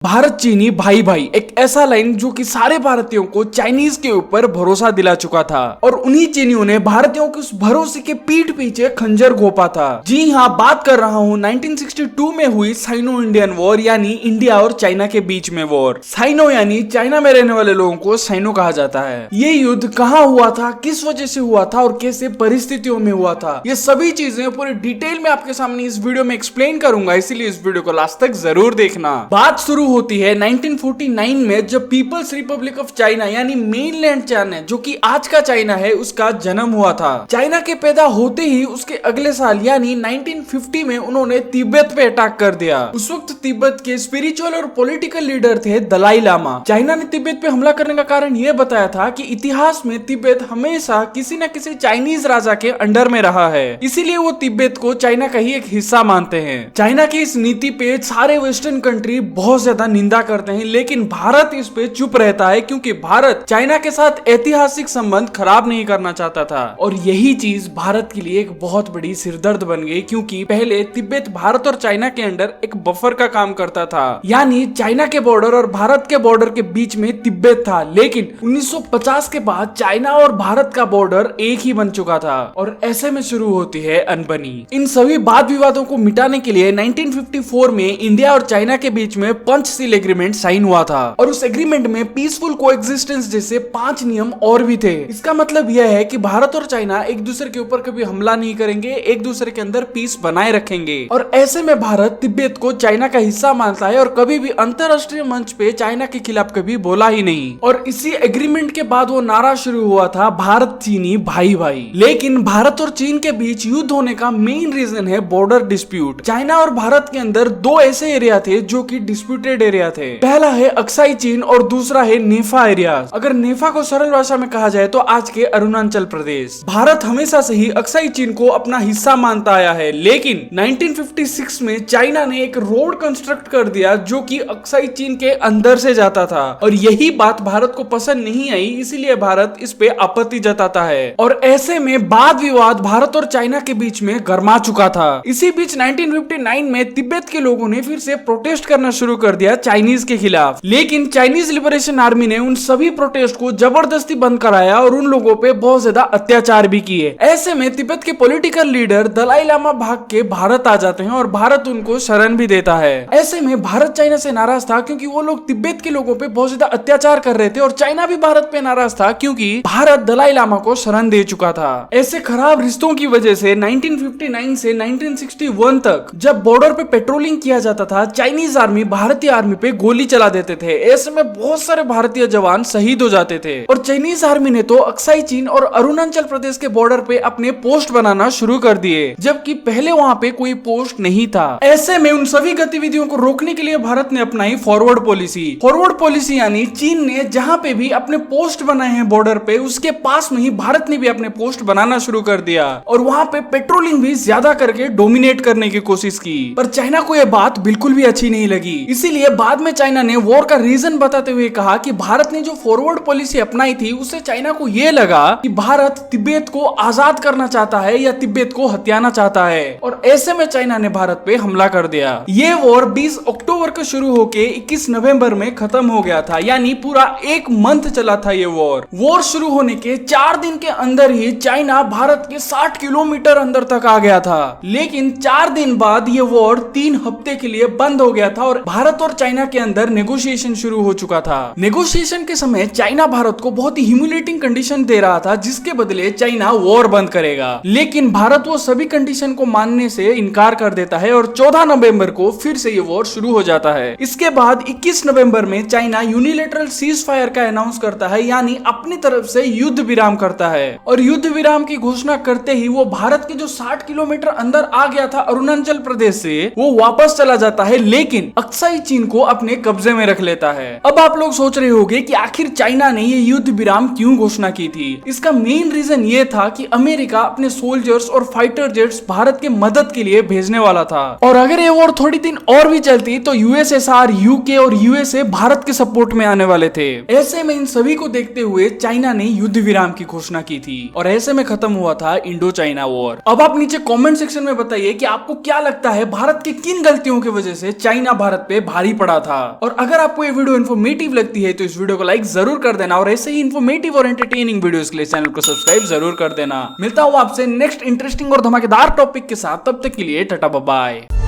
भारत चीनी भाई भाई एक ऐसा लाइन जो कि सारे भारतीयों को चाइनीज के ऊपर भरोसा दिला चुका था और उन्हीं चीनियों ने भारतीयों के उस भरोसे के पीठ पीछे खंजर घोंपा था। जी हाँ, बात कर रहा हूँ 1962 में हुई साइनो इंडियन वॉर यानी इंडिया और चाइना के बीच में वॉर। साइनो यानी चाइना में रहने वाले लोगों को साइनो कहा जाता है। ये युद्ध कहाँ हुआ था, किस वजह से हुआ था और कैसे परिस्थितियों में हुआ था, ये सभी चीजें पूरी डिटेल में आपके सामने इस वीडियो में एक्सप्लेन करूंगा, इसीलिए इस वीडियो को लास्ट तक जरूर देखना। बात शुरू होती है 1949 में, जब पीपल्स रिपब्लिक ऑफ चाइना यानी मेनलैंड चाइना जो कि आज का चाइना है उसका जन्म हुआ था। चाइना के पैदा होते ही उसके अगले साल यानी 1950 में उन्होंने तिब्बत पे अटैक कर दिया। उस वक्त तिब्बत के स्पिरिचुअल और पॉलिटिकल लीडर थे दलाई लामा। चाइना ने तिब्बत पे हमला करने का कारण यह बताया था कि इतिहास में तिब्बत हमेशा किसी न किसी चाइनीज राजा के अंडर में रहा है, इसीलिए वो तिब्बत को चाइना का ही एक हिस्सा मानते हैं। चाइना की इस नीति पे सारे वेस्टर्न कंट्री बहुत ज्यादा निंदा करते हैं, लेकिन भारत इस पे चुप रहता है क्योंकि भारत चाइना के साथ ऐतिहासिक संबंध खराब नहीं करना चाहता था। और यही चीज भारत के लिए एक बहुत बड़ी सिरदर्द बन गई, क्योंकि पहले तिब्बत भारत और चाइना के अंडर एक बफर का काम करता था, यानी चाइना के बॉर्डर और भारत के बॉर्डर के बीच में तिब्बत था। लेकिन 1950 के बाद चाइना और भारत का बॉर्डर एक ही बन चुका था और ऐसे में शुरू होती है अनबनी। इन सभी वाद विवादों को मिटाने के लिए 1954 में इंडिया और चाइना के बीच में पंचशील एग्रीमेंट साइन हुआ था और उस एग्रीमेंट में पीसफुल कोएग्जिस्टेंस जैसे 5 नियम और भी थे। इसका मतलब यह है कि भारत और चाइना एक दूसरे के ऊपर कभी हमला नहीं करेंगे, एक दूसरे के अंदर पीस बनाए रखेंगे। और ऐसे में भारत तिब्बत को चाइना का हिस्सा मानता है और कभी भी अंतरराष्ट्रीय मंच पे चाइना के खिलाफ कभी बोला ही नहीं। और इसी एग्रीमेंट के बाद वो नारा शुरू हुआ था, भारत चीनी भाई भाई। लेकिन भारत और चीन के बीच युद्ध होने का मेन रीजन है बॉर्डर डिस्प्यूट। चाइना और भारत के अंदर दो ऐसे एरिया थे जो कि डिस्प्यूटेड एरिया थे। पहला है अक्साई चीन और दूसरा है नेफा एरिया। अगर नेफा को सरल भाषा में कहा जाए तो आज के अरुणाचल प्रदेश। भारत हमेशा से ही अक्साई चीन को अपना हिस्सा मानता आया है, लेकिन 1956 में चाइना ने एक रोड कंस्ट्रक्ट कर दिया जो कि अक्साई चीन के अंदर से जाता था और यही बात भारत को पसंद नहीं आई, इसीलिए भारत इस पे आपत्ति जताता है। और ऐसे में वाद विवाद भारत और चाइना के बीच में गर्मा चुका था। इसी बीच 1959 में तिब्बत के लोगों ने फिर से प्रोटेस्ट करना शुरू कर दिया चाइनीज के खिलाफ, लेकिन चाइनीज लिबरेशन आर्मी ने उन सभी प्रोटेस्ट को जबरदस्ती बंद कराया और उन लोगों पे बहुत ज्यादा अत्याचार भी किए। ऐसे में तिब्बत के पॉलिटिकल लीडर दलाई लामा भाग के भारत आ जाते हैं और भारत उनको शरण भी देता है। ऐसे में भारत चाइना से नाराज था क्योंकि वो लोग तिब्बत के लोगों पे बहुत ज्यादा अत्याचार कर रहे थे और चाइना भी भारत पे नाराज था क्योंकि भारत दलाई लामा को शरण दे चुका था। ऐसे खराब रिश्तों की वजह से 1959 से 1961 तक जब बॉर्डर पे पेट्रोलिंग किया जाता था, चाइनीज आर्मी भारतीय आर्मी पे गोली चला देते थे। ऐसे में बहुत सारे भारतीय जवान शहीद हो जाते थे और चाइनीज आर्मी ने तो अक्साई चीन और अरुणाचल प्रदेश के बॉर्डर पे अपने पोस्ट बनाना शुरू कर दिए, जबकि पहले वहाँ पे कोई पोस्ट नहीं था। ऐसे में उन सभी गतिविधियों को रोकने के लिए भारत ने अपनाई फॉरवर्ड पॉलिसी। फॉरवर्ड पॉलिसी यानी चीन ने जहाँ पे भी अपने पोस्ट बनाए हैं बॉर्डर पे, उसके पास में ही भारत ने भी अपने पोस्ट बनाना शुरू कर दिया और वहाँ पे पेट्रोलिंग भी ज्यादा करके डोमिनेट करने की कोशिश की। पर चाइना को यह बात बिल्कुल भी अच्छी नहीं लगी, इसीलिए बाद में चाइना ने वॉर का रीजन बताते हुए कहा कि भारत ने जो फॉरवर्ड पॉलिसी अपनाई थी उससे चाइना को यह लगा कि भारत तिब्बत को आजाद करना चाहता है या तिब्बत को हथियाना चाहता है और ऐसे में चाइना ने भारत पे हमला कर दिया। ये वॉर 20 अक्टूबर को शुरू होके 21 नवंबर में खत्म हो गया था, यानी पूरा एक मंथ चला था ये वॉर शुरू होने के 4 दिन के अंदर ही चाइना भारत के 60 किलोमीटर अंदर तक आ गया था। लेकिन 4 दिन बाद ये वॉर 3 हफ्ते के लिए बंद हो गया था और भारत और चाइना के अंदर नेगोशिएशन शुरू हो चुका था। नेगोशिएशन के समय चाइना भारत को बहुत ही ह्यूमिलेटिंग कंडीशन दे रहा था, जिसके बदले चाइना वॉर बंद करेगा, लेकिन भारत वो सभी कंडीशन को मानने से इनकार कर देता है और 14 नवंबर को फिर से ये वॉर शुरू हो जाता है। इसके बाद 21 नवंबर में चाइना यूनिलेटरल सीज फायर का अनाउंस करता है, यानी अपनी तरफ से युद्ध विराम करता है और युद्ध विराम की घोषणा करते ही वो भारत के जो 60 किलोमीटर अंदर आ गया था अरुणाचल प्रदेश से, वो वापस चला जाता है, लेकिन अक्साई चीन को अपने कब्जे में रख लेता है। अब आप लोग सोच रहे होंगे कि आखिर चाइना ने ये युद्ध विराम क्यों घोषणा की थी। इसका मेन रीजन ये था कि अमेरिका अपने सोल्जर्स और फाइटर जेट्स भारत के मदद के लिए भेजने वाला था और अगर ये वॉर थोड़ी दिन और भी चलती तो यूएसएसआर, यूके और यूएसए भारत के सपोर्ट में आने वाले थे। ऐसे में इन सभी को देखते हुए चाइना ने युद्ध विराम की घोषणा की थी और ऐसे में खत्म हुआ था इंडो चाइना वॉर। अब आप नीचे कमेंट सेक्शन में बताइए कि आपको क्या लगता है भारत की किन गलतियों की वजह से चाइना भारत पे भारी भारी पड़ा था। और अगर आपको ये वीडियो इन्फॉर्मेटिव लगती है तो इस वीडियो को लाइक जरूर कर देना और ऐसे ही इन्फॉर्मेटिव और एंटरटेनिंग वीडियोस के लिए चैनल को सब्सक्राइब जरूर कर देना। मिलता हूँ आपसे नेक्स्ट इंटरेस्टिंग और धमाकेदार टॉपिक के साथ, तब तक के लिए टाटा बाय बाय।